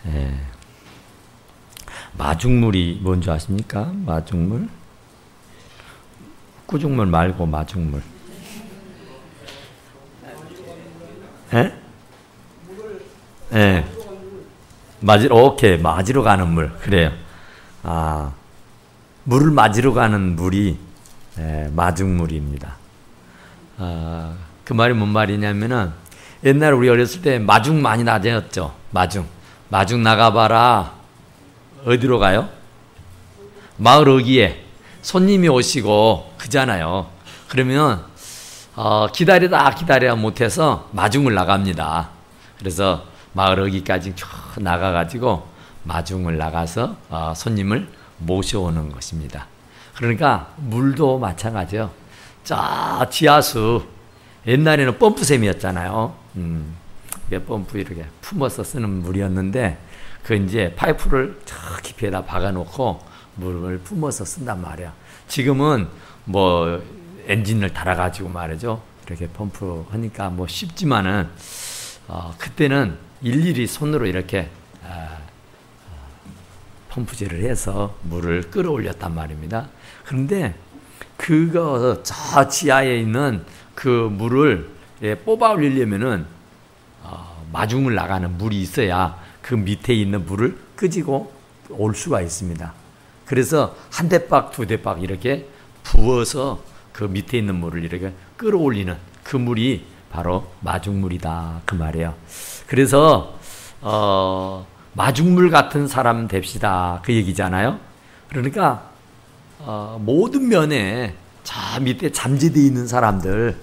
예. 마중물이 뭔지 아십니까? 마중물? 꾸중물 말고 마중물. 예? 예. 오케이. 맞으러 가는 물. 그래요. 아, 물을 맞으러 가는 물이 마중물입니다. 아, 그 말이 뭔 말이냐면은 옛날에 우리 어렸을 때 마중 많이 나대었죠. 마중 나가봐라. 어디로 가요? 마을 어귀에 손님이 오시고 그잖아요. 그러면 기다리다 못해서 마중을 나갑니다. 그래서 마을 어귀까지 쭉 나가가지고 마중을 나가서 손님을 모셔오는 것입니다. 그러니까 물도 마찬가지요. 저 지하수 옛날에는 펌프샘이었잖아요. 이게 펌프 이렇게 품어서 쓰는 물이었는데 그 이제 파이프를 저 깊이에다 박아놓고 물을 품어서 쓴단 말이야. 지금은 뭐 엔진을 달아가지고 말이죠. 이렇게 펌프 하니까 뭐 쉽지만은 그때는 일일이 손으로 이렇게 펌프질을 해서 물을 끌어올렸단 말입니다. 그런데 그거 저 지하에 있는 그 물을 뽑아 올리려면은 마중을 나가는 물이 있어야 그 밑에 있는 물을 끄지고 올 수가 있습니다. 그래서 한 대박, 두 대박 이렇게 부어서 그 밑에 있는 물을 이렇게 끌어올리는 그 물이 바로 마중물이다 그 말이에요. 그래서 마중물 같은 사람 됩시다 그 얘기잖아요. 그러니까 모든 면에 저 밑에 잠재되어 있는 사람들,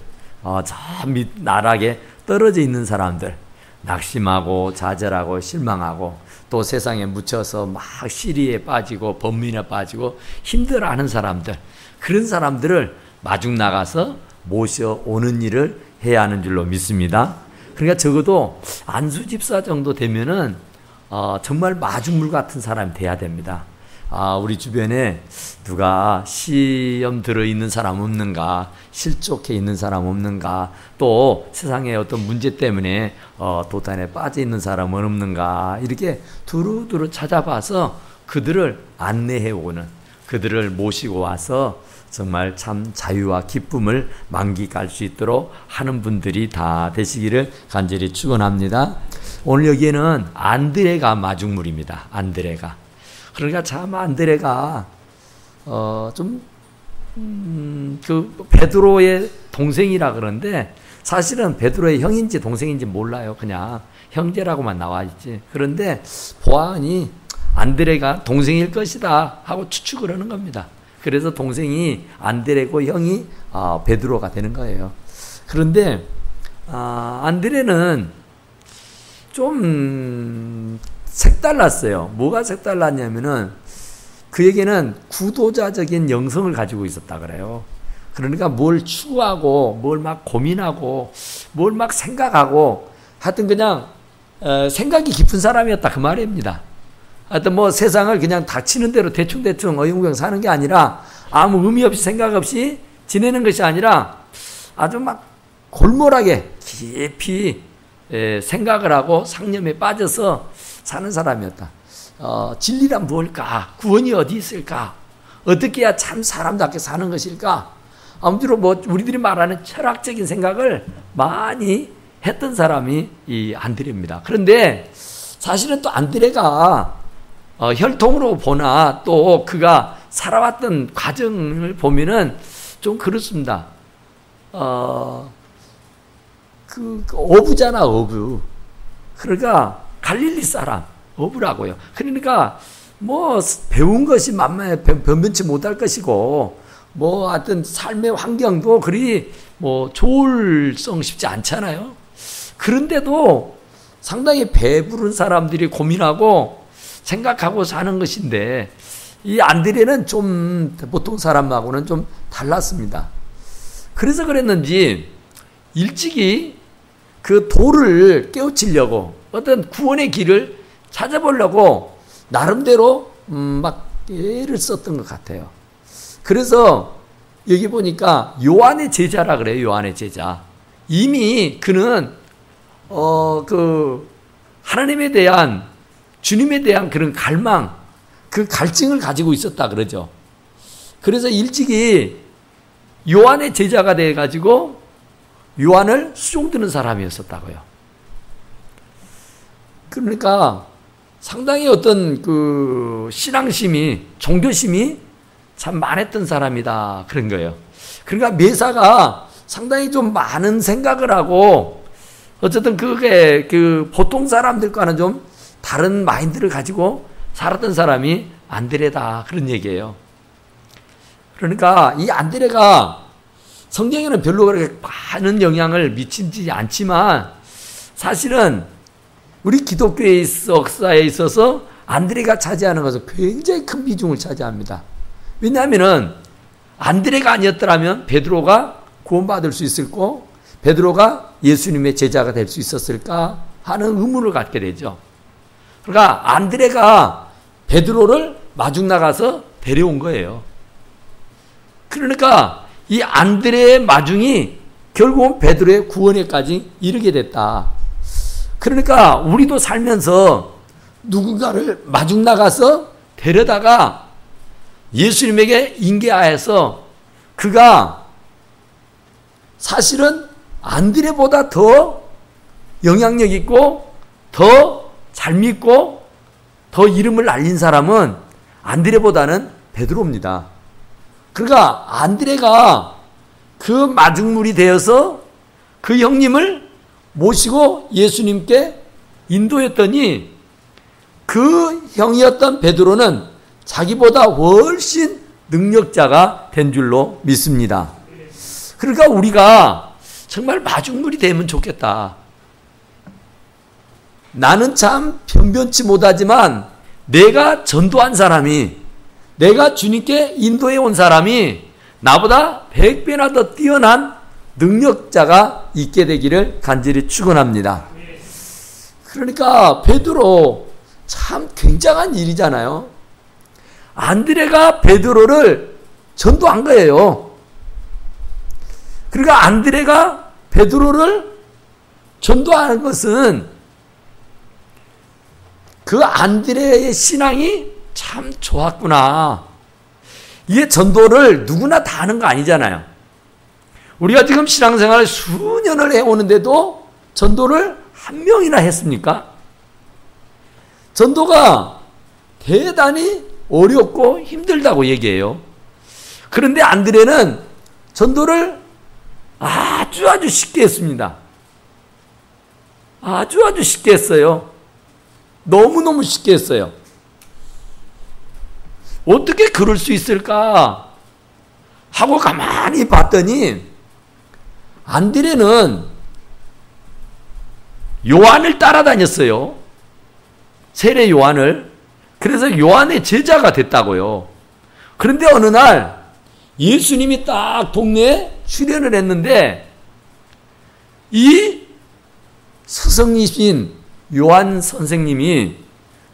저 밑 나락에 떨어져 있는 사람들, 낙심하고 좌절하고 실망하고 또 세상에 묻혀서 막 시리에 빠지고 번민에 빠지고 힘들어하는 사람들, 그런 사람들을 마중 나가서 모셔오는 일을 해야 하는 줄로 믿습니다. 그러니까 적어도 안수 집사 정도 되면은 정말 마중물 같은 사람이 돼야 됩니다. 우리 주변에 누가 시험 들어있는 사람 없는가, 실족해 있는 사람 없는가, 또 세상에 어떤 문제 때문에 도탄에 빠져 있는 사람은 없는가, 이렇게 두루두루 찾아봐서 그들을 안내해 오는, 그들을 모시고 와서 정말 참 자유와 기쁨을 만끽할 수 있도록 하는 분들이 다 되시기를 간절히 축원합니다. 오늘 여기에는 안드레가 마중물입니다. 안드레가. 그러니까 참 안드레가 그 베드로의 동생이라 그러는데 사실은 베드로의 형인지 동생인지 몰라요. 그냥 형제라고만 나와 있지. 그런데 보아하니 안드레가 동생일 것이다 하고 추측을 하는 겁니다. 그래서 동생이 안드레고 형이 베드로가 되는 거예요. 그런데 안드레는 좀 색달랐어요. 뭐가 색달랐냐면은 그에게는 구도자적인 영성을 가지고 있었다 그래요. 그러니까 뭘 추구하고 뭘 막 고민하고 뭘 막 생각하고 하여튼 그냥 생각이 깊은 사람이었다 그 말입니다. 하여튼 뭐 세상을 그냥 닥치는 대로 대충대충 어영부영 사는 게 아니라 아무 의미 없이 생각 없이 지내는 것이 아니라 아주 막 골몰하게 깊이 생각을 하고 상념에 빠져서 사는 사람이었다. 진리란 무엇일까? 구원이 어디 있을까? 어떻게 해야 참 사람답게 사는 것일까? 아무쪼록 뭐 우리들이 말하는 철학적인 생각을 많이 했던 사람이 이 안드레입니다. 그런데 사실은 또 안드레가 혈통으로 보나 또 그가 살아왔던 과정을 보면은 좀 그렇습니다. 어부잖아, 어부. 그러니까 갈릴리 사람, 어부라고요. 그러니까 뭐 배운 것이 만만해 변변치 못할 것이고 뭐 하여튼 삶의 환경도 그리 뭐 좋을성 쉽지 않잖아요. 그런데도 상당히 배부른 사람들이 고민하고 생각하고 사는 것인데 이 안드레는 좀 보통 사람하고는 좀 달랐습니다. 그래서 그랬는지 일찍이 그 도를 깨우치려고 어떤 구원의 길을 찾아보려고 나름대로 막 애를 썼던 것 같아요. 그래서 여기 보니까 요한의 제자라 그래요. 요한의 제자. 이미 그는 그 하나님에 대한 주님에 대한 그런 갈망, 그 갈증을 가지고 있었다 그러죠. 그래서 일찍이 요한의 제자가 돼가지고 요한을 수종드는 사람이었었다고요. 그러니까 상당히 어떤 그 신앙심이, 종교심이 참 많았던 사람이다 그런 거예요. 그러니까 매사가 상당히 좀 많은 생각을 하고 어쨌든 그게 그 보통 사람들과는 좀 다른 마인드를 가지고 살았던 사람이 안드레다 그런 얘기예요. 그러니까 이 안드레가 성경에는 별로 그렇게 많은 영향을 미치지 않지만 사실은 우리 기독교의 역사에 있어서 안드레가 차지하는 것은 굉장히 큰 비중을 차지합니다. 왜냐하면 안드레가 아니었더라면 베드로가 구원받을 수 있을까? 베드로가 예수님의 제자가 될 수 있었을까? 하는 의문을 갖게 되죠. 그러니까 안드레가 베드로를 마중 나가서 데려온 거예요. 그러니까 이 안드레의 마중이 결국은 베드로의 구원에까지 이르게 됐다. 그러니까 우리도 살면서 누군가를 마중 나가서 데려다가 예수님에게 인계하여서 그가 사실은 안드레보다 더 영향력 있고 더 잘 믿고 더 이름을 알린 사람은 안드레보다는 베드로입니다. 그러니까 안드레가 그 마중물이 되어서 그 형님을 모시고 예수님께 인도했더니 그 형이었던 베드로는 자기보다 훨씬 능력자가 된 줄로 믿습니다. 그러니까 우리가 정말 마중물이 되면 좋겠다. 나는 참 변변치 못하지만 내가 전도한 사람이, 내가 주님께 인도해 온 사람이 나보다 100배나 더 뛰어난 능력자가 있게 되기를 간절히 축원합니다. 그러니까 베드로 참 굉장한 일이잖아요. 안드레가 베드로를 전도한 거예요. 그러니까 안드레가 베드로를 전도하는 것은 그 안드레의 신앙이 참 좋았구나. 이게 전도를 누구나 다 하는 거 아니잖아요. 우리가 지금 신앙생활을 수년을 해오는데도 전도를 한 명이나 했습니까? 전도가 대단히 어렵고 힘들다고 얘기해요. 그런데 안드레는 전도를 아주 쉽게 했습니다. 아주 쉽게 했어요. 너무너무 쉽게 했어요. 어떻게 그럴 수 있을까 하고 가만히 봤더니 안드레는 요한을 따라다녔어요. 세례 요한을. 그래서 요한의 제자가 됐다고요. 그런데 어느 날 예수님이 딱 동네에 출연을 했는데 이 스승이신 요한 선생님이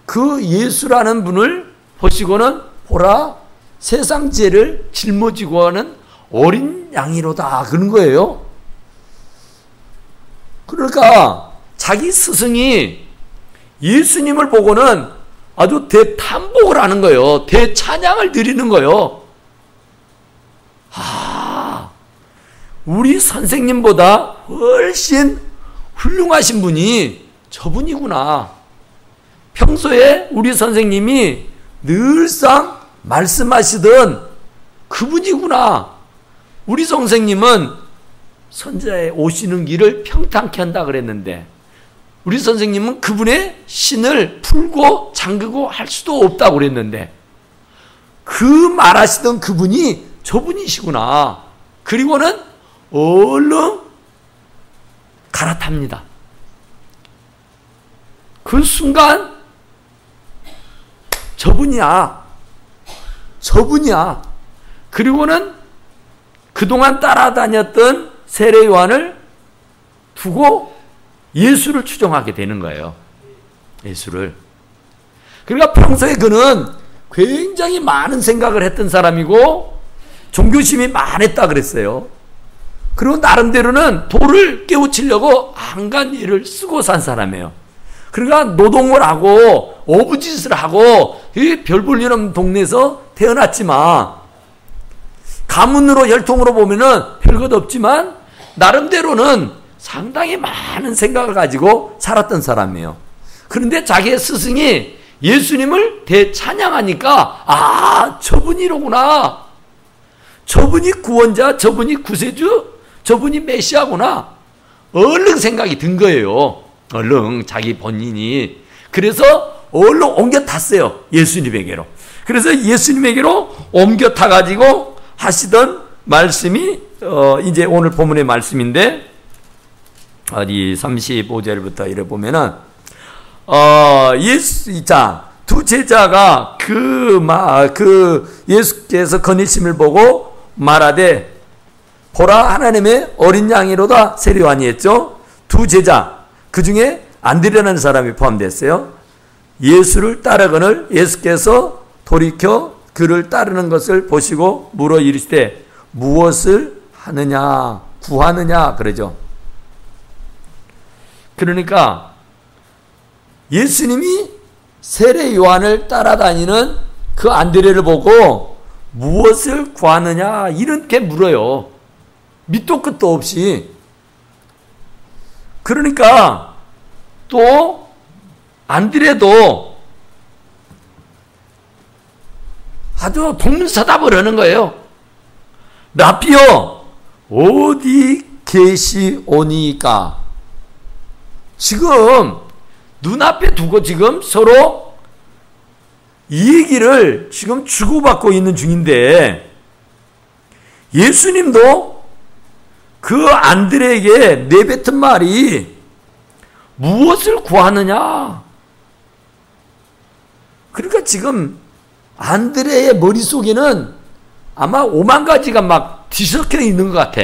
그 예수라는 분을 보시고는 보라, 세상 죄를 짊어지고 하는 어린 양이로다 그런 거예요. 그러니까 자기 스승이 예수님을 보고는 아주 대탐복을 하는 거예요. 대찬양을 드리는 거예요. 우리 선생님보다 훨씬 훌륭하신 분이 저분이구나. 평소에 우리 선생님이 늘상 말씀하시던 그분이구나. 우리 선생님은 선자의 오시는 길을 평탄케 한다 그랬는데 우리 선생님은 그분의 신을 풀고 잠그고 할 수도 없다고 그랬는데 그 말하시던 그분이 저분이시구나. 그리고는 얼른 갈아탑니다. 그 순간 저분이야. 그리고는 그동안 따라다녔던 세례 요한을 두고 예수를 추종하게 되는 거예요. 예수를. 그러니까 평소에 그는 굉장히 많은 생각을 했던 사람이고 종교심이 많았다 그랬어요. 그리고 나름대로는 도를 깨우치려고 안간 일을 쓰고 산 사람이에요. 그러니까 노동을 하고 어부짓을 하고 별 볼 일 없는 동네에서 태어났지만 가문으로 혈통으로 보면은 별것 없지만 나름대로는 상당히 많은 생각을 가지고 살았던 사람이에요. 그런데 자기의 스승이 예수님을 대찬양하니까 저분이로구나. 저분이 구원자, 저분이 구세주, 저분이 메시아구나. 얼른 생각이 든 거예요. 얼른 자기 본인이. 그래서 얼른 옮겨 탔어요. 예수님에게로. 그래서 예수님에게로 옮겨 타가지고 하시던 말씀이 이제 오늘 본문의 말씀인데 어디 35절부터 이래 보면은 두 제자가 예수께서 거니심을 보고 말하되 보라 하나님의 어린 양이로다 세례요한이 했죠. 두 제자 그 중에 안드레라는 사람이 포함됐어요. 예수를 따르거늘 예수께서 돌이켜 그를 따르는 것을 보시고 물어 이르시되 무엇을 하느냐 구하느냐 그러죠. 그러니까 예수님이 세례 요한을 따라다니는 그 안드레를 보고 무엇을 구하느냐 이렇게 물어요. 밑도 끝도 없이. 그러니까 또 안드레도 아주 동문서답을 하는 거예요. 라피요 어디 계시오니까. 지금 눈앞에 두고 지금 서로 이 얘기를 지금 주고받고 있는 중인데 예수님도 그 안드레에게 내뱉은 말이 무엇을 구하느냐. 그러니까 지금 안드레의 머릿속에는 아마 5만 가지가 막 뒤섞여 있는 것 같아.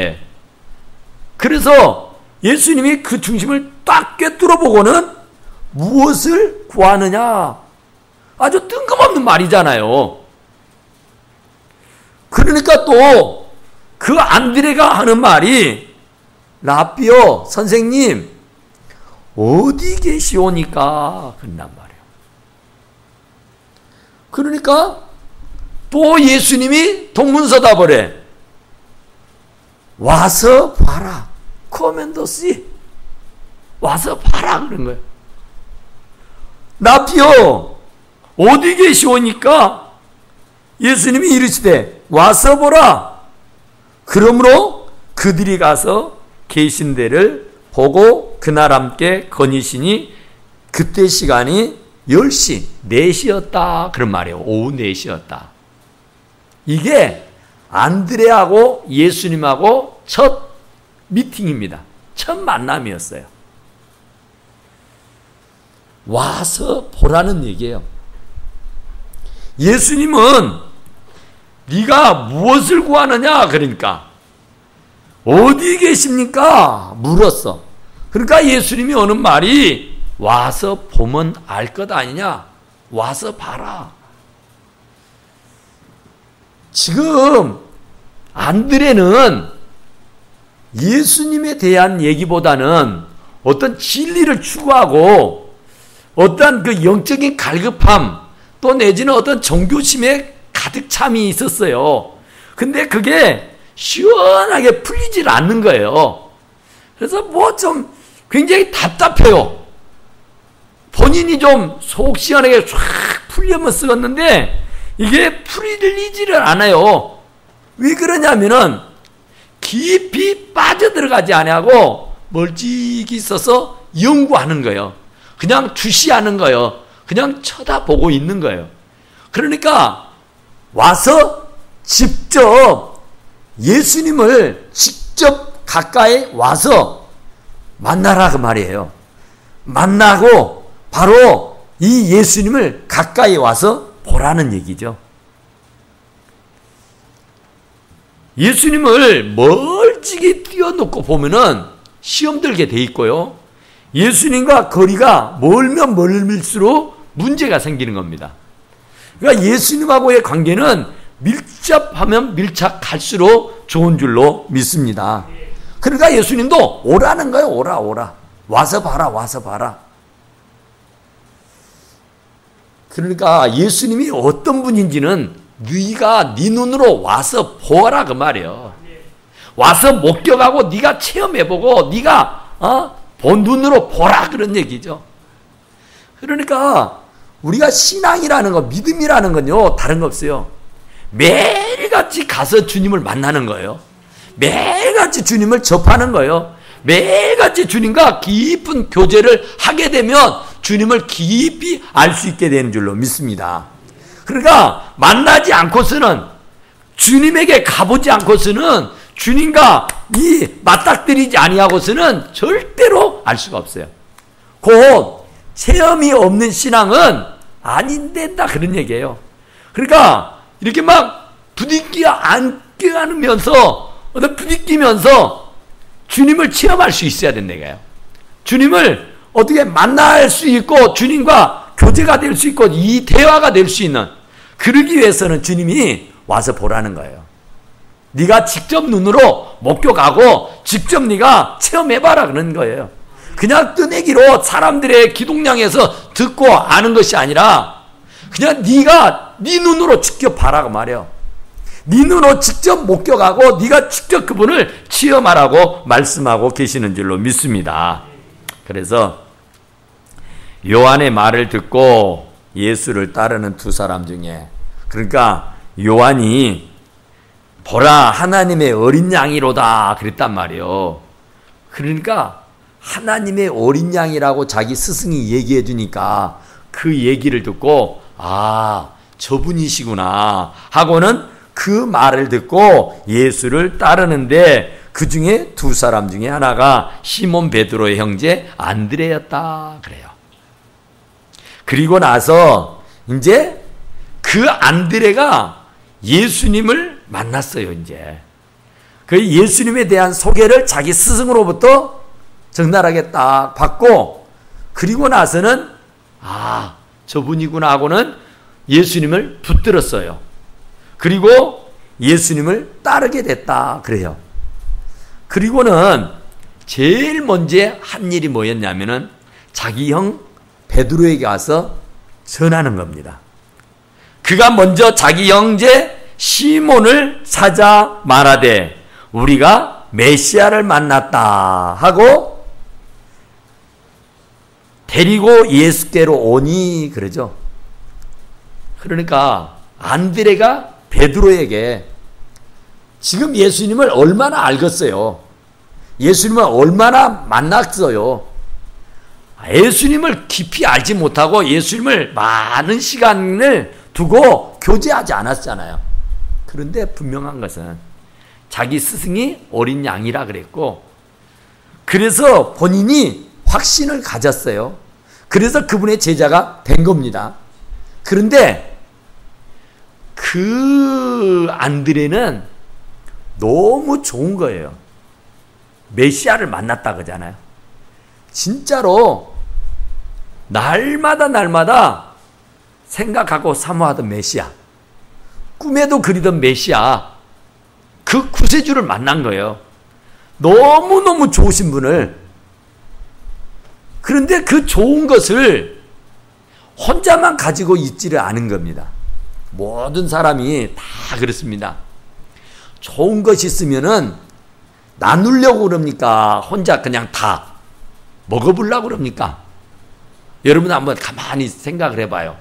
그래서 예수님이 그 중심을 딱 꿰뚫어 보고는 무엇을 구하느냐. 아주 뜬금없는 말이잖아요. 그러니까 또 그 안드레가 하는 말이 라삐요 선생님 어디 계시오니까 그런단 말이에요. 그러니까 또 예수님이 동문서답을 해. 와서 봐라. 코멘도시 와서 봐라 그런 거예요. 라피요 어디 계시오니까 예수님이 이르시되 와서 보라. 그러므로 그들이 가서 계신 데를 보고 그날 함께 거니시니 그때 시간이 10시 4시였다 그런 말이에요. 오후 4시였다. 이게 안드레하고 예수님하고 첫 미팅입니다. 첫 만남이었어요. 와서 보라는 얘기예요. 예수님은 네가 무엇을 구하느냐 그러니까 어디 계십니까 물었어. 그러니까 예수님이 하는 말이 와서 보면 알 것 아니냐. 와서 봐라. 지금 안드레는 예수님에 대한 얘기보다는 어떤 진리를 추구하고 어떤 그 영적인 갈급함 또 내지는 어떤 종교심에 가득 참이 있었어요. 근데 그게 시원하게 풀리질 않는 거예요. 그래서 뭐 좀 굉장히 답답해요. 본인이 좀 속 시원하게 쫙 풀려면 쓰었는데 이게 풀리지를 않아요. 왜 그러냐면은 깊이 빠져들어가지 아니하고 멀찍이 있어서 연구하는 거예요. 그냥 주시하는 거예요. 그냥 쳐다보고 있는 거예요. 그러니까 와서 직접 예수님을 직접 가까이 와서 만나라 그 말이에요. 만나고 바로 이 예수님을 가까이 와서 보라는 얘기죠. 예수님을 멀찍이 띄워놓고 보면은 시험 들게 돼 있고요. 예수님과 거리가 멀면 멀밀수록 문제가 생기는 겁니다. 그러니까 예수님하고의 관계는 밀접하면 밀착할수록 좋은 줄로 믿습니다. 그러니까 예수님도 오라는 거예요. 오라. 와서 봐라. 와서 봐라. 그러니까 예수님이 어떤 분인지는 네가 네 눈으로 와서 보아라 그 말이에요. 와서 목격하고 네가 체험해보고 네가 본 눈으로 보라 그런 얘기죠. 그러니까 우리가 신앙이라는 거, 믿음이라는 건요 다른 거 없어요. 매일같이 가서 주님을 만나는 거예요. 매일같이 주님을 접하는 거예요. 매일같이 주님과 깊은 교제를 하게 되면 주님을 깊이 알 수 있게 되는 줄로 믿습니다. 그러니까 만나지 않고서는, 주님에게 가보지 않고서는, 주님과 이 맞닥뜨리지 아니하고서는 절대로 알 수가 없어요. 곧 체험이 없는 신앙은 안 된다 그런 얘기예요. 그러니까 이렇게 막 부딪히면서 주님을 체험할 수 있어야 된다 이거예요. 주님을 어떻게 만날 수 있고 주님과 교제가 될 수 있고 이 대화가 될 수 있는, 그러기 위해서는 주님이 와서 보라는 거예요. 네가 직접 눈으로 목격하고 직접 네가 체험해봐라 그런 거예요. 그냥 뜨내기로 사람들의 기독량에서 듣고 아는 것이 아니라 그냥 네가 네 눈으로 직접 봐라고 말해요. 네 눈으로 직접 목격하고 네가 직접 그분을 체험하라고 말씀하고 계시는 줄로 믿습니다. 그래서 요한의 말을 듣고 예수를 따르는 두 사람 중에, 그러니까 요한이 보라 하나님의 어린 양이로다 그랬단 말이에요. 그러니까 하나님의 어린 양이라고 자기 스승이 얘기해 주니까 그 얘기를 듣고 아 저분이시구나 하고는 그 말을 듣고 예수를 따르는데, 그 중에 두 사람 중에 하나가 시몬 베드로의 형제 안드레였다 그래요. 그리고 나서 이제 그 안드레가 예수님을 만났어요. 이제 그 예수님에 대한 소개를 자기 스승으로부터 적나라하게 딱 받고, 그리고 나서는 아 저분이구나 하고는 예수님을 붙들었어요. 그리고 예수님을 따르게 됐다 그래요. 그리고는 제일 먼저 한 일이 뭐였냐면은 자기 형 베드로에게 가서 전하는 겁니다. 그가 먼저 자기 형제 시몬을 찾아 말하되 우리가 메시아를 만났다 하고 데리고 예수께로 오니 그러죠. 그러니까 안드레가 베드로에게 지금 예수님을 얼마나 알겠어요. 예수님을 얼마나 만났어요. 예수님을 깊이 알지 못하고 예수님을 많은 시간을 두고 교제하지 않았잖아요. 그런데 분명한 것은 자기 스승이 어린 양이라 그랬고, 그래서 본인이 확신을 가졌어요. 그래서 그분의 제자가 된 겁니다. 그런데 그 안드레는 너무 좋은 거예요. 메시아를 만났다 그러잖아요. 진짜로 날마다 생각하고 사모하던 메시아, 꿈에도 그리던 메시아, 그 구세주를 만난 거예요. 너무너무 좋으신 분을. 그런데 그 좋은 것을 혼자만 가지고 있지를 않은 겁니다. 모든 사람이 다 그렇습니다. 좋은 것이 있으면은 나누려고 그럽니까? 혼자 그냥 다 먹어보려고 그럽니까? 여러분 한번 가만히 생각을 해봐요.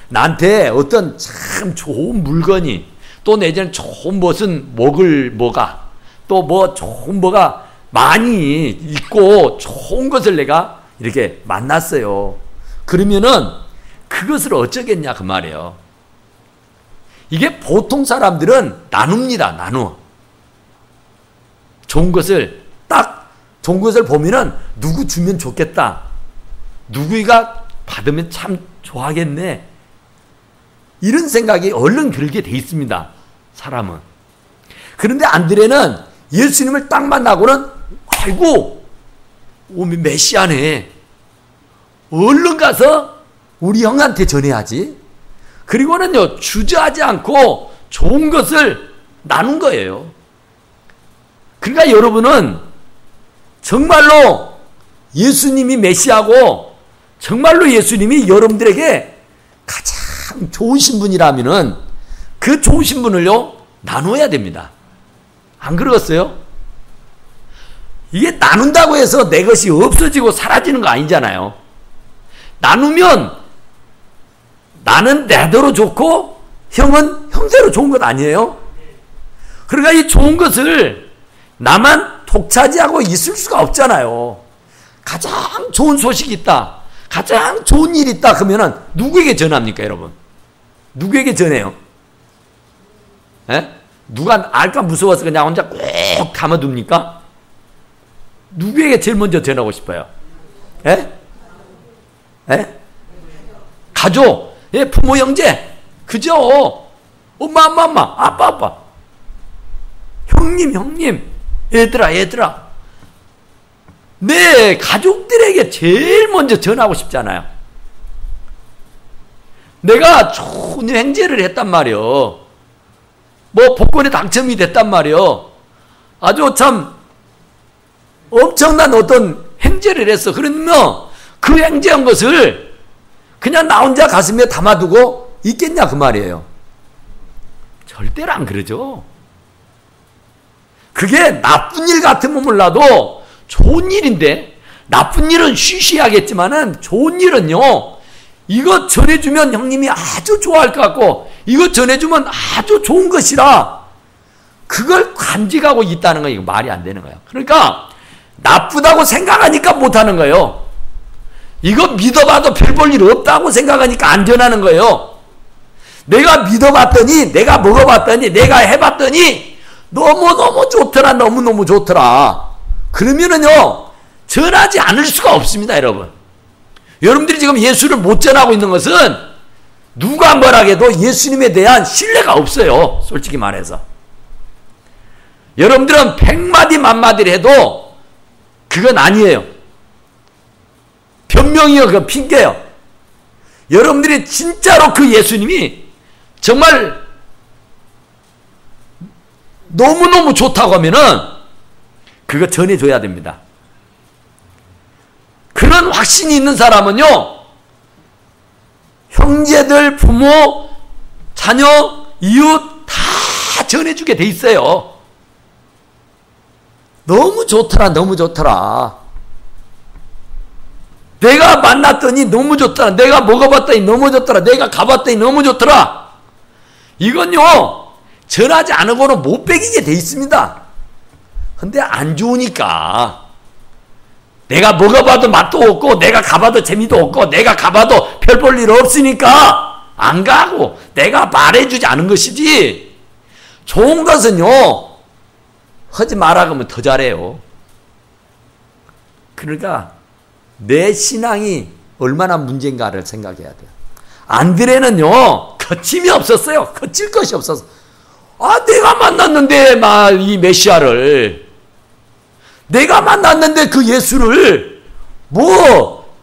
나한테 어떤 참 좋은 물건이, 또 내지는 좋은 무슨 먹을 뭐가, 또 뭐 좋은 뭐가 많이 있고 좋은 것을 내가 이렇게 만났어요. 그러면은 그것을 어쩌겠냐 그 말이에요. 이게 보통 사람들은 나눕니다. 나누어. 좋은 것을 보면은 누구 주면 좋겠다. 누구가 받으면 참 좋아하겠네. 이런 생각이 얼른 들게 돼 있습니다. 사람은. 그런데 안드레는 예수님을 딱 만나고는 아이고 메시아네. 얼른 가서 우리 형한테 전해야지. 그리고는요 주저하지 않고 좋은 것을 나눈 거예요. 그러니까 여러분은 정말로 예수님이 메시아고 정말로 예수님이 여러분들에게 가장 좋으신 분이라면은 그 좋으신 분을요 나눠야 됩니다. 안 그러겠어요? 이게 나눈다고 해서 내 것이 없어지고 사라지는 거 아니잖아요. 나누면 나는 내대로 좋고 형은 형대로 좋은 것 아니에요? 그러니까 이 좋은 것을 나만 독차지하고 있을 수가 없잖아요. 가장 좋은 소식이 있다, 가장 좋은 일이 있다 그러면은 누구에게 전합니까, 여러분? 누구에게 전해요? 에? 누가 알까 무서워서 그냥 혼자 꼭 담아둡니까? 누구에게 제일 먼저 전하고 싶어요? 에? 에? 가족, 예, 부모, 형제, 그죠? 엄마, 아빠, 형님, 얘들아. 내 가족들에게 제일 먼저 전하고 싶잖아요. 내가 좋은 행제를 했단 말이요. 뭐 복권에 당첨이 됐단 말이요. 아주 참 엄청난 어떤 행제를 했어. 그러면 그 행제한 것을 그냥 나 혼자 가슴에 담아두고 있겠냐 그 말이에요. 절대로 안 그러죠. 그게 나쁜 일 같으면 몰라도 좋은 일인데, 나쁜 일은 쉬쉬하겠지만은 좋은 일은요, 이거 전해주면 형님이 아주 좋아할 것 같고 이거 전해주면 아주 좋은 것이라 그걸 간직하고 있다는 거, 이거 말이 안 되는 거예요. 그러니까 나쁘다고 생각하니까 못하는 거예요. 이거 믿어봐도 별 볼 일 없다고 생각하니까 안 전하는 거예요. 내가 믿어봤더니, 내가 먹어봤더니, 내가 해봤더니 너무너무 좋더라, 너무너무 좋더라. 그러면은요 전하지 않을 수가 없습니다. 여러분들이 지금 예수를 못 전하고 있는 것은 누가 뭐라 해도 예수님에 대한 신뢰가 없어요. 솔직히 말해서 여러분들은 100마디 만마디를 해도 그건 아니에요. 변명이요, 그건 핑계요. 여러분들이 진짜로 그 예수님이 정말 너무너무 좋다고 하면은 그거 전해줘야 됩니다. 그런 확신이 있는 사람은요, 형제들, 부모, 자녀, 이웃 다 전해주게 돼 있어요. 너무 좋더라. 내가 만났더니 너무 좋더라. 내가 먹어봤더니 너무 좋더라. 내가 가봤더니 너무 좋더라. 이건요 전하지 않으고는 못 배기게 돼 있습니다. 근데 안 좋으니까, 내가 먹어봐도 맛도 없고 내가 가봐도 재미도 없고 내가 가봐도 별 볼 일 없으니까 안 가고 내가 말해주지 않은 것이지, 좋은 것은요 하지 마라 그러면 더 잘해요. 그러니까 내 신앙이 얼마나 문제인가를 생각해야 돼요. 안드레는요 거침이 없었어요. 거칠 것이 없었어. 내가 만났는데 이 메시아를, 내가 만났는데 그 예수를 뭐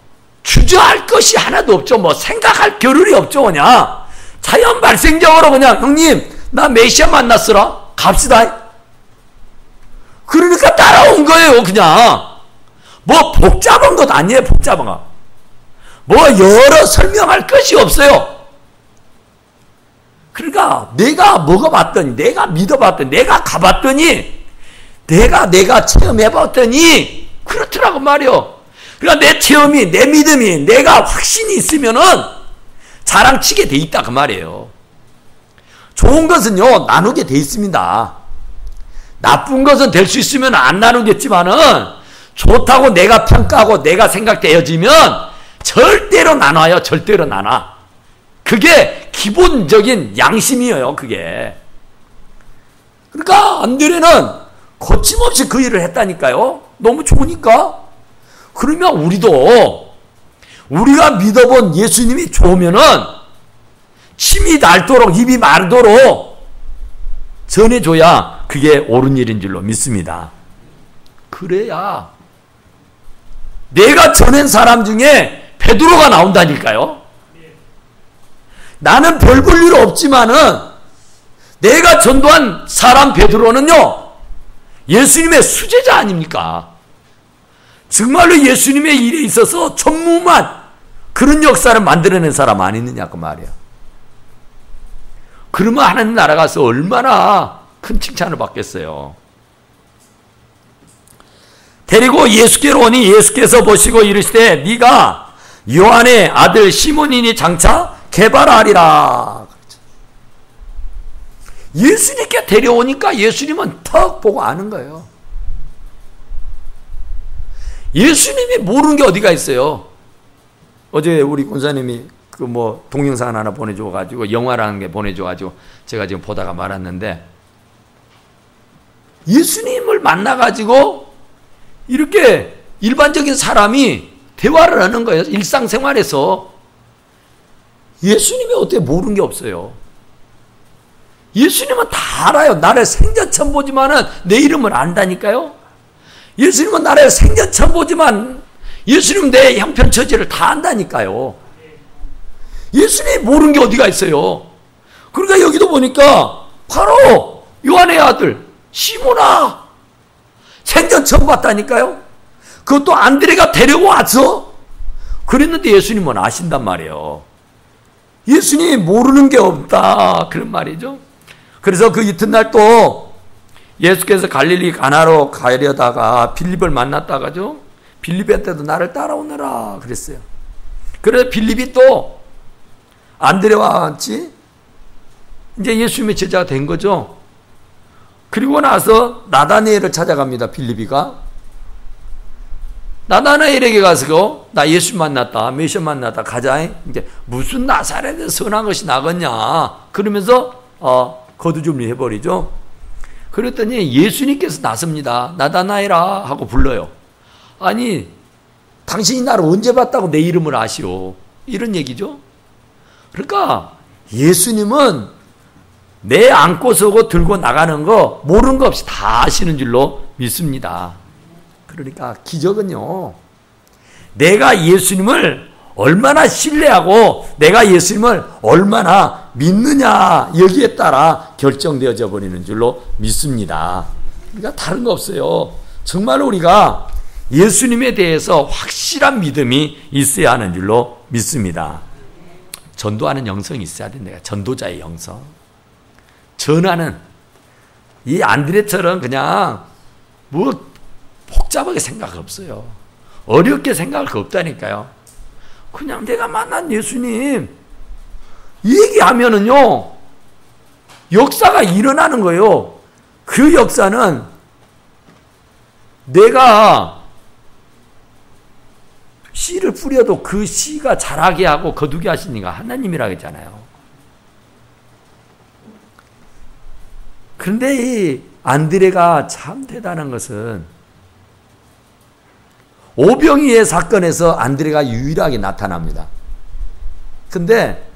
주저할 것이 하나도 없죠. 뭐 생각할 겨를이 없죠. 그냥 자연 발생적으로 그냥 형님 나 메시아 만났으라 갑시다. 그러니까 따라온 거예요. 그냥 뭐 복잡한 것 아니에요. 복잡한 거 뭐 여러 설명할 것이 없어요. 그러니까 내가 먹어봤더니, 내가 믿어봤더니, 내가 가봤더니, 내가 체험해봤더니 그렇더라고 말이요. 그러니까 내 체험이, 내 믿음이, 내가 확신이 있으면은 자랑치게 돼 있다 그 말이에요. 좋은 것은요 나누게 돼 있습니다. 나쁜 것은 될 수 있으면 안 나누겠지만은 좋다고 내가 평가하고 내가 생각되어지면 절대로 나눠요. 절대로 나눠. 그게 기본적인 양심이에요. 그게. 그러니까 안드레는 거침없이 그 일을 했다니까요. 너무 좋으니까. 그러면 우리가 믿어본 예수님이 좋으면은 침이 닳도록, 입이 마르도록 전해줘야 그게 옳은 일인 줄로 믿습니다. 그래야 내가 전한 사람 중에 베드로가 나온다니까요. 나는 별 볼 일 없지만은 내가 전도한 사람 베드로는요 예수님의 수제자 아닙니까? 정말로 예수님의 일에 있어서 전무만 그런 역사를 만들어낸 사람 아니느냐고 말이야. 그러면 하나님 나라 가서 얼마나 큰 칭찬을 받겠어요. 데리고 예수께로 오니 예수께서 보시고 이르시되 네가 요한의 아들 시몬이니 장차 개발하리라. 예수님께 데려오니까 예수님은 턱 보고 아는 거예요. 예수님이 모르는 게 어디가 있어요. 어제 우리 권사님이 동영상 하나 보내줘가지고 영화라는 게 보내줘가지고 제가 지금 보다가 말았는데, 예수님을 만나가지고 이렇게 일반적인 사람이 대화를 하는 거예요. 일상생활에서. 예수님이 어떻게 모르는 게 없어요. 예수님은 다 알아요. 나를 생전 처음 보지만은 내 이름을 안다니까요. 예수님은 나를 생전 처음 보지만 예수님은 내 형편 처지를 다 안다니까요. 예수님이 모르는 게 어디가 있어요. 그러니까 여기도 보니까 바로 요한의 아들 시몬아 생전 처음 봤다니까요. 그것도 안드레가 데려와서 그랬는데 예수님은 아신단 말이에요. 예수님이 모르는 게 없다 그런 말이죠. 그래서 그 이튿날 또 예수께서 갈릴리 가나로 가려다가 빌립을 만났다가죠. 빌립한테도 나를 따라오너라 그랬어요. 그래서 빌립이 또 안드레와 같이 이제 예수님의 제자가 된 거죠. 그리고 나서 나다니엘을 찾아갑니다. 빌립이가 나다나엘에게 가서 나 예수 만났다, 메시아 만났다, 가자. 이제 무슨 나사렛에 선한 것이 나겠냐 그러면서 거두절미 해버리죠. 그랬더니 예수님께서 나섭니다. 나다나엘아 하고 불러요. 아니 당신이 나를 언제 봤다고 내 이름을 아시오, 이런 얘기죠. 그러니까 예수님은 내 안고 서고 들고 나가는 거 모르는 거 없이 다 아시는 줄로 믿습니다. 그러니까 기적은요, 내가 예수님을 얼마나 신뢰하고 내가 예수님을 얼마나 믿느냐 여기에 따라 결정되어져 버리는 줄로 믿습니다. 그러니까 다른 거 없어요. 정말 우리가 예수님에 대해서 확실한 믿음이 있어야 하는 줄로 믿습니다. 전도하는 영성이 있어야 된다. 전도자의 영성. 전하는 이 안드레처럼 그냥 복잡하게 생각 없어요. 어렵게 생각할 거 없다니까요. 그냥 내가 만난 예수님 얘기하면은요 역사가 일어나는 거예요. 그 역사는 내가 씨를 뿌려도 그 씨가 자라게 하고 거두게 하시니까 하나님이라고 했잖아요. 그런데 이 안드레가 참 대단한 것은 오병이의 사건에서 안드레가 유일하게 나타납니다. 근데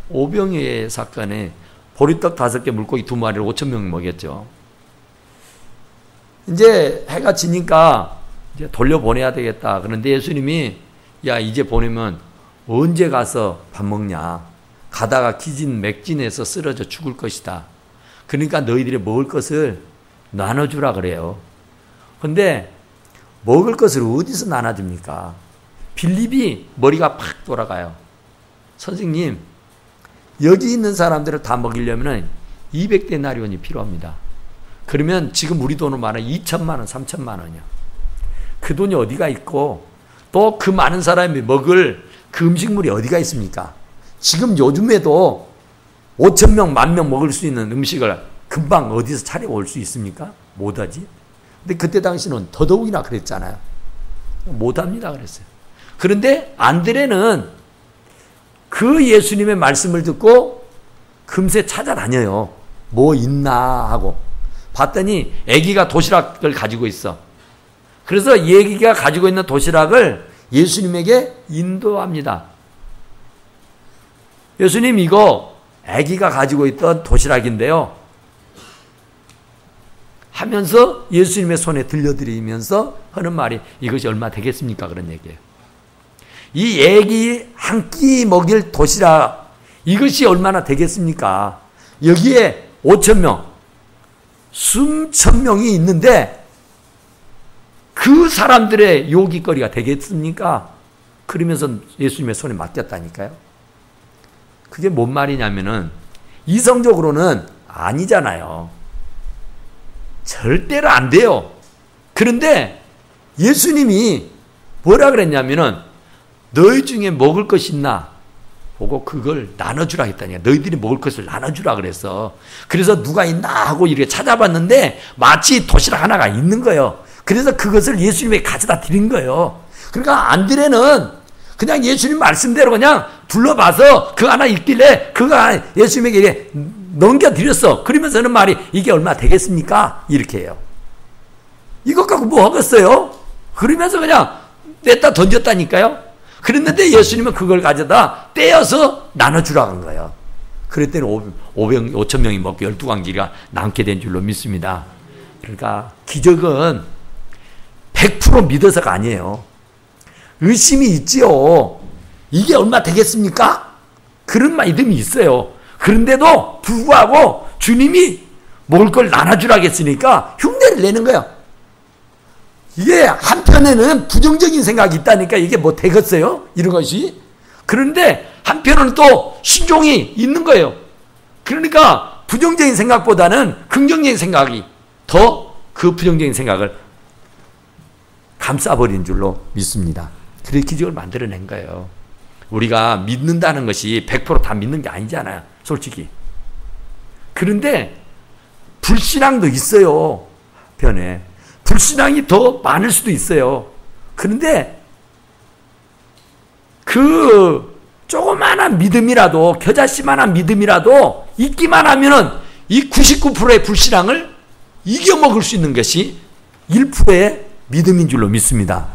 오병이의 사건에 보리떡 5개 물고기 2마리를 5,000명 먹였죠. 이제 해가 지니까 이제 돌려보내야 되겠다. 그런데 예수님이 야 이제 보내면 언제 가서 밥 먹냐. 가다가 기진 맥진에서 쓰러져 죽을 것이다. 그러니까 너희들이 먹을 것을 나눠주라 그래요. 근데 먹을 것을 어디서 나눠줍니까? 빌립이 머리가 팍 돌아가요. 선생님, 여기 있는 사람들을 다 먹이려면 200데나리온이 필요합니다. 그러면 지금 우리 돈으로 말하면 2천만 원, 3천만 원이요. 그 돈이 어디가 있고 또 그 많은 사람이 먹을 그 음식물이 어디가 있습니까? 지금 요즘에도 5,000명, 10,000명 먹을 수 있는 음식을 금방 어디서 차려올 수 있습니까? 못하지. 근데 그때 당시는 더더욱이나 그랬잖아요. 못합니다 그랬어요. 그런데 안드레는 그 예수님의 말씀을 듣고 금세 찾아다녀요. 뭐 있나 하고 봤더니 아기가 도시락을 가지고 있어. 그래서 이 아기가 가지고 있는 도시락을 예수님에게 인도합니다. 예수님 이거 아기가 가지고 있던 도시락인데요 하면서 예수님의 손에 들려드리면서 하는 말이 이것이 얼마 되겠습니까? 그런 얘기예요. 이 아기 한 끼 먹일 도시락 이것이 얼마나 되겠습니까? 여기에 5,000명 수천 명이 있는데 그 사람들의 요깃거리가 되겠습니까? 그러면서 예수님의 손에 맡겼다니까요. 그게 뭔 말이냐면은 이성적으로는 아니잖아요. 절대로 안 돼요. 그런데 예수님이 뭐라 그랬냐면은 너희 중에 먹을 것이 있나 보고 그걸 나눠주라 했다니까. 너희들이 먹을 것을 나눠주라 그랬어. 그래서 누가 있나 하고 이렇게 찾아봤는데 마치 도시락 하나가 있는 거예요. 그래서 그것을 예수님에게 가져다 드린 거예요. 그러니까 안드레는 그냥 예수님 말씀대로 그냥 둘러봐서 그거 하나 있길래 그거 하나 예수님에게 넘겨드렸어. 그러면서는 말이 이게 얼마 되겠습니까? 이렇게 해요. 이것 갖고 뭐 하겠어요? 그러면서 그냥 냈다 던졌다니까요. 그랬는데 예수님은 그걸 가져다 떼어서 나눠주라고 한 거예요. 그랬더니 5천 명이 먹고 12광지가 남게 된 줄로 믿습니다. 그러니까 기적은 100% 믿어서가 아니에요. 의심이 있지요. 이게 얼마 되겠습니까? 그런 믿음이 있어요. 그런데도 불구하고 주님이 먹을 걸 나눠주라고 했으니까 흉내를 내는 거예요. 이게 한편에는 부정적인 생각이 있다니까 이게 뭐 되겠어요? 이런 것이. 그런데 한편으로는 또 신종이 있는 거예요. 그러니까 부정적인 생각보다는 긍정적인 생각이 더 그 부정적인 생각을 감싸버린 줄로 믿습니다. 그래서 기적을 만들어낸 거예요. 우리가 믿는다는 것이 100% 다 믿는 게 아니잖아요. 솔직히. 그런데 불신앙도 있어요. 편에. 불신앙이 더 많을 수도 있어요. 그런데 그 조그마한 믿음이라도 겨자씨만한 믿음이라도 있기만 하면은 이 99%의 불신앙을 이겨먹을 수 있는 것이 1%의 믿음인 줄로 믿습니다.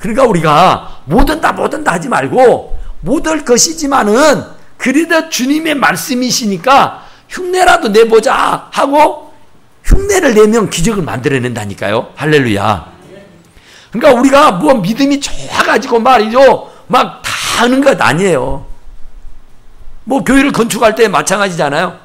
그러니까 우리가 뭐든 다 하지 말고 못할 것이지만은 그래도 주님의 말씀이시니까 흉내라도 내보자 하고 흉내를 내면 기적을 만들어낸다니까요. 할렐루야. 그러니까 우리가 뭐 믿음이 좋아가지고 말이죠. 막 다 하는 것 아니에요. 뭐 교회를 건축할 때 마찬가지잖아요.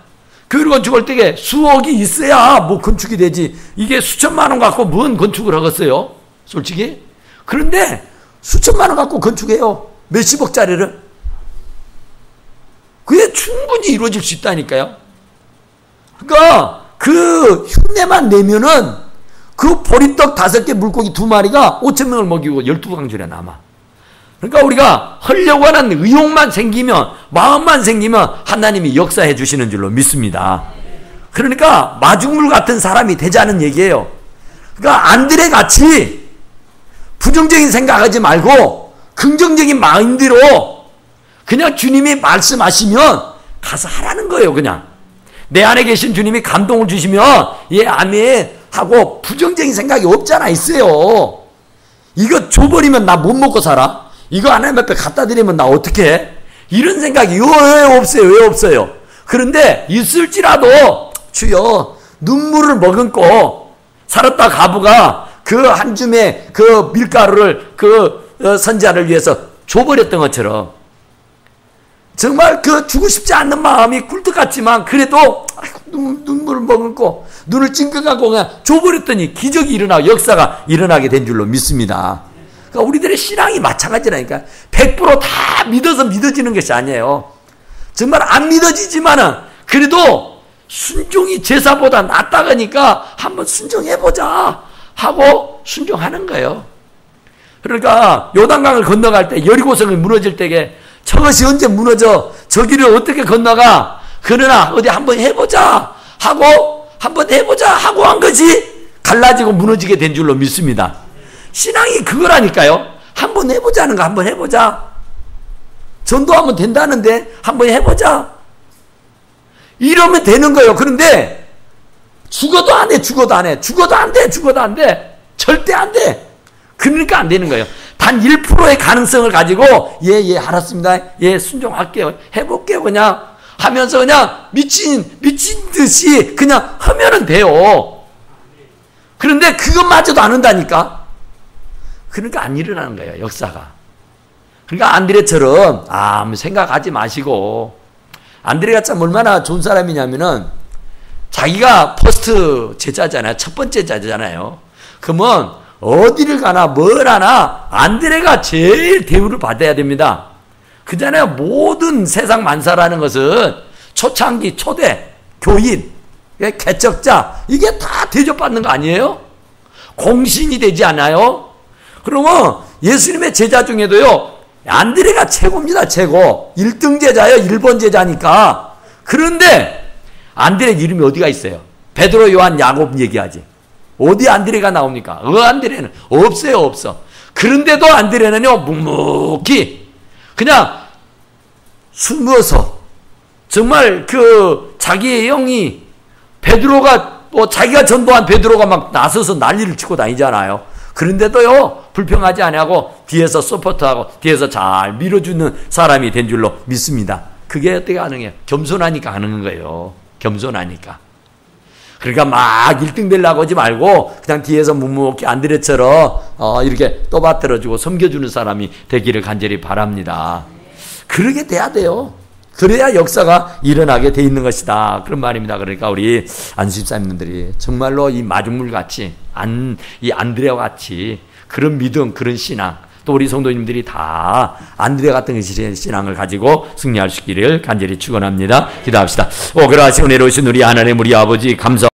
교회를 건축할 때 수억이 있어야 뭐 건축이 되지. 이게 수천만 원 갖고 뭔 건축을 하겠어요? 솔직히. 그런데 수천만 원 갖고 건축해요. 몇십억짜리를. 그게 충분히 이루어질 수 있다니까요. 그러니까 그 흉내만 내면은 그 보리떡 5개 물고기 2마리가 5천 명을 먹이고 12광주에 남아. 그러니까 우리가 하려고 하는 의욕만 생기면, 마음만 생기면 하나님이 역사해 주시는 줄로 믿습니다. 그러니까 마중물 같은 사람이 되자는 얘기예요. 그러니까 안드레 같이 부정적인 생각하지 말고 긍정적인 마인드로 그냥 주님이 말씀하시면 가서 하라는 거예요. 그냥 내 안에 계신 주님이 감동을 주시면 예 아멘 하고 부정적인 생각이 없잖아. 있어요. 이거 줘버리면 나 못 먹고 살아? 이거 하나님 앞에 갖다 드리면 나 어떻게 해? 이런 생각이 왜 없어요? 왜 없어요? 그런데 있을지라도 주여 눈물을 머금고 살았다 가부가 그 한 줌의 그 밀가루를 그 선지자를 위해서 줘버렸던 것처럼 정말 그 주고 싶지 않는 마음이 굴뚝 같지만 그래도 눈물을 머금고 눈을 찡긋하고 그냥 줘버렸더니 기적이 일어나고 역사가 일어나게 된 줄로 믿습니다. 그러니까 우리들의 신앙이 마찬가지라니까. 100% 다 믿어서 믿어지는 것이 아니에요. 정말 안 믿어지지만은 그래도 순종이 제사보다 낫다니까 한번 순종해보자 하고 순종하는 거예요. 그러니까 요단강을 건너갈 때 여리고성이 무너질 때에 저것이 언제 무너져? 저기를 어떻게 건너가? 그러나 어디 한번 해보자 하고 한번 해보자 하고 한 것이 갈라지고 무너지게 된 줄로 믿습니다. 신앙이 그거라니까요. 한번 해보자는 거 한번 해보자. 전도하면 된다는데 한번 해보자. 이러면 되는 거예요. 그런데 죽어도 안 돼. 죽어도 안 해. 죽어도 안 돼. 죽어도 안 돼. 절대 안 돼. 그러니까 안 되는 거예요. 단 1%의 가능성을 가지고 예 알았습니다. 예 순종할게요. 해볼게요. 그냥 하면서 그냥 미친 듯이 그냥 하면은 돼요. 그런데 그것마저도 안 한다니까. 그러니까 안 일어나는 거예요. 역사가. 그러니까 안드레처럼 아무 생각하지 마시고 안드레가 참 얼마나 좋은 사람이냐면은 자기가 퍼스트 제자잖아요. 첫 번째 제자잖아요. 그러면 어디를 가나 뭘 하나 안드레가 제일 대우를 받아야 됩니다. 그잖아요. 모든 세상 만사라는 것은 초창기, 초대, 교인, 개척자, 이게 다 대접받는 거 아니에요? 공신이 되지 않아요? 그러면 예수님의 제자 중에도요, 안드레가 최고입니다, 최고. 1등 제자예요, 1번 제자니까. 그런데 안드레 이름이 어디가 있어요? 베드로, 요한, 야곱 얘기하지. 어디 안드레가 나옵니까? 안드레는 없어요, 없어. 그런데도 안드레는요, 묵묵히 그냥 숨어서 정말 자기의 영이 베드로가 자기가 전도한 베드로가 막 나서서 난리를 치고 다니잖아요. 그런데도요, 불평하지 아니하고 뒤에서 서포트하고 뒤에서 잘 밀어주는 사람이 된 줄로 믿습니다. 그게 어떻게 가능해요? 겸손하니까 하는 거예요. 겸손하니까. 그러니까 막 1등 되려고 하지 말고 그냥 뒤에서 묵묵히 안드레처럼 이렇게 떠받들어주고 섬겨주는 사람이 되기를 간절히 바랍니다. 그러게 돼야 돼요. 그래야 역사가 일어나게 돼 있는 것이다. 그런 말입니다. 그러니까 우리 안수집사님들이 정말로 이 마중물같이 이 안드레와 같이 그런 믿음, 그런 신앙, 또 우리 성도님들이 다 안드레 같은 신앙을 가지고 승리할 수 있기를 간절히 축원합니다. 기도합시다. 오그라시 은혜로우신 우리 하나님 우리 아버지 감사